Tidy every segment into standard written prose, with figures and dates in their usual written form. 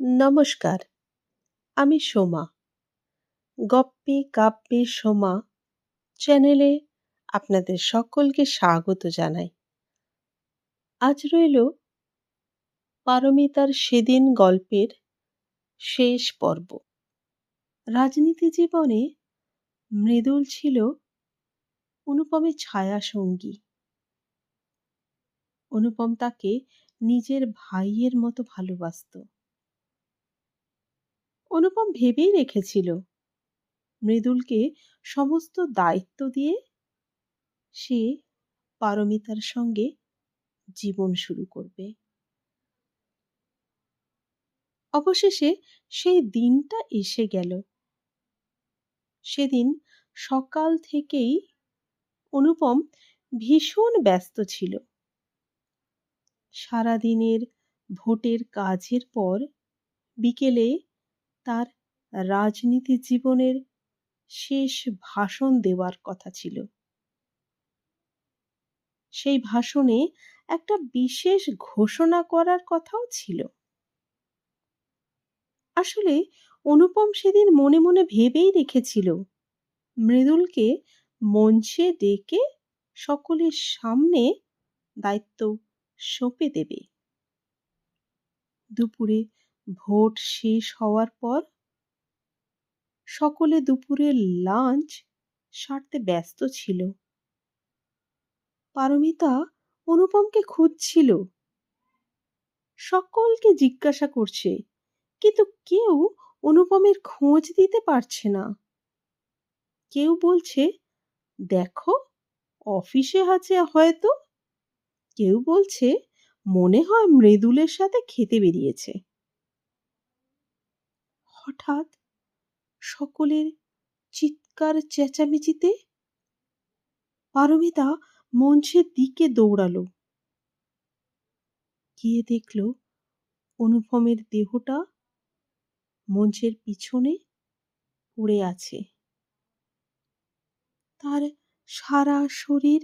নমস্কার, আমি সোমা। গপ্পে কাব্যে সোমা চ্যানেলে আপনাদের সকলকে স্বাগত জানাই। আজ রইল পারমিতার সেদিন গল্পের শেষ পর্ব। রাজনীতি জীবনে মৃদুল ছিল অনুপমের ছায়াসঙ্গী। অনুপম তাকে নিজের ভাইয়ের মতো ভালোবাসত। অনুপম ভেবেই রেখেছিল মৃদুলকে সমস্ত দায়িত্ব দিয়ে সে পারমিতার সঙ্গে জীবন শুরু করবে। অবশেষে সেই দিনটা এসে গেল। সেদিন সকাল থেকেই অনুপম ভীষণ ব্যস্ত ছিল। সারাদিনের ভোটের কাজের পর বিকেলে তার রাজনীতি জীবনের শেষ ভাষণ দেওয়ার কথা ছিল। সেই ভাষণে একটা বিশেষ ঘোষণা করার কথাও ছিল। আসলে অনুপম সেদিন মনে মনে ভেবেই রেখেছিল মৃদুলকে মঞ্চে ডেকে সকলের সামনে দায়িত্ব সঁপে দেবে। দুপুরে ভোট শেষ হওয়ার পর সকলে দুপুরের লাঞ্চ সারতে ব্যস্ত ছিল। পারমিতা অনুপমকে খুঁজছিল, সকলকে জিজ্ঞাসা করছে, কিন্তু কেউ অনুপমের খোঁজ দিতে পারছে না। কেউ বলছে দেখো অফিসে আছে হয়তো, কেউ বলছে মনে হয় মৃদুলের সাথে খেতে বেরিয়েছে। হঠাৎ সকলের চিৎকার চেঁচামেচিতে পারমিতা মঞ্চের দিকে দৌড়ালো। গিয়ে দেখল অনুপমের দেহটা মঞ্চের পিছনে পড়ে আছে। তার সারা শরীর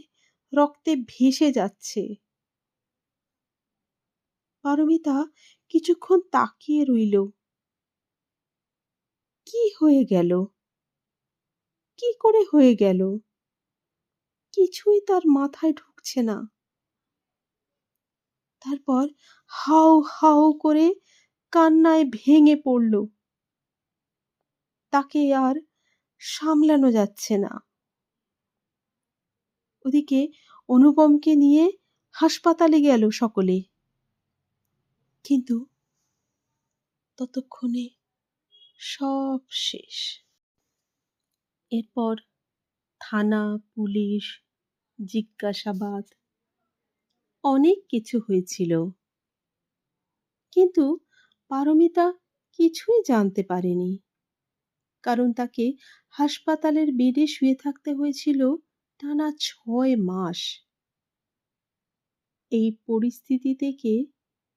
রক্তে ভেসে যাচ্ছে। পারমিতা কিছুক্ষণ তাকিয়ে রইল। কি হয়ে গেল? কি করে হয়ে গেল? কিছুই তার মাথায় ঢুকছে না। তারপর হাউ হাউ করে কান্নায় ভেঙে পড়ল। তাকে আর সামলানো যাচ্ছে না। ওদিকে অনুপমকে নিয়ে হাসপাতালে গেল সকলে। কিন্তু ততক্ষণে সব শেষ। এরপর থানা, পুলিশ, জিজ্ঞাসাবাদ অনেক কিছু হয়েছিল। কিন্তু পারমিতা কিছুই জানতে পারেনি। কারণ তাকে হাসপাতালের বেডে শুয়ে থাকতে হয়েছিল টানা 6 মাস। এই পরিস্থিতি থেকে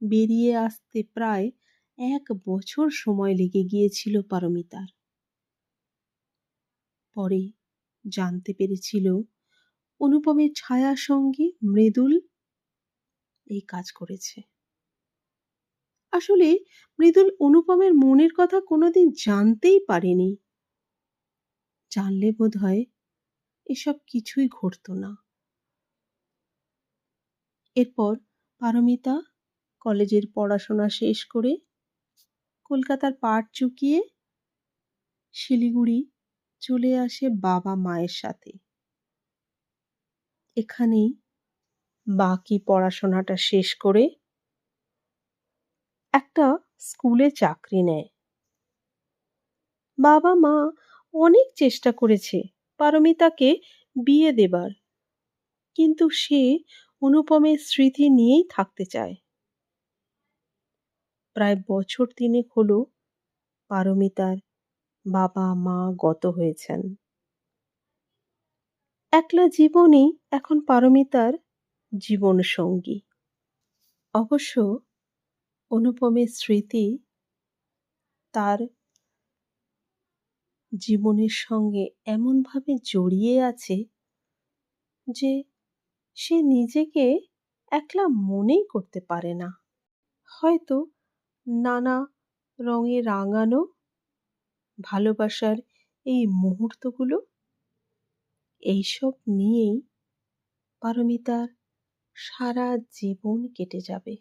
বেরিয়ে আসতে প্রায় 1 বছর সময় লেগে গিয়েছিল পারমিতার। পরে জানতে পেরেছিল অনুপমের ছায়াসঙ্গী মৃদুল এই কাজ করেছে। আসলে মৃদুল অনুপমের মনের কথা কোনোদিন জানতেই পারেনি। জানলে বোধহয় এসব কিছুই ঘটতো না। এরপর পারমিতা কলেজের পড়াশোনা শেষ করে কলকাতার পাড় চুকিয়ে শিলিগুড়ি চলে আসে বাবা মায়ের সাথে। এখানেই বাকি পড়াশোনাটা শেষ করে একটা স্কুলে চাকরি নেয়। বাবা মা অনেক চেষ্টা করেছে পারমিতাকে বিয়ে দেবার, কিন্তু সে অনুপমের স্মৃতি নিয়েই থাকতে চায়। প্রায় বছর 3 হলো পারমিতার বাবা মা গত হয়েছেন। একলা জীবনই এখন পারমিতার জীবন সঙ্গী। অবশ্য অনুপমের স্মৃতি তার জীবনের সঙ্গে এমনভাবে জড়িয়ে আছে যে সে নিজেকে একলা মনেই করতে পারে না। হয়তো নানা রঙে রাঙানো ভালোবাসার এই মুহূর্তগুলো, এইসব নিয়েই পারমিতার সারা জীবন কেটে যাবে।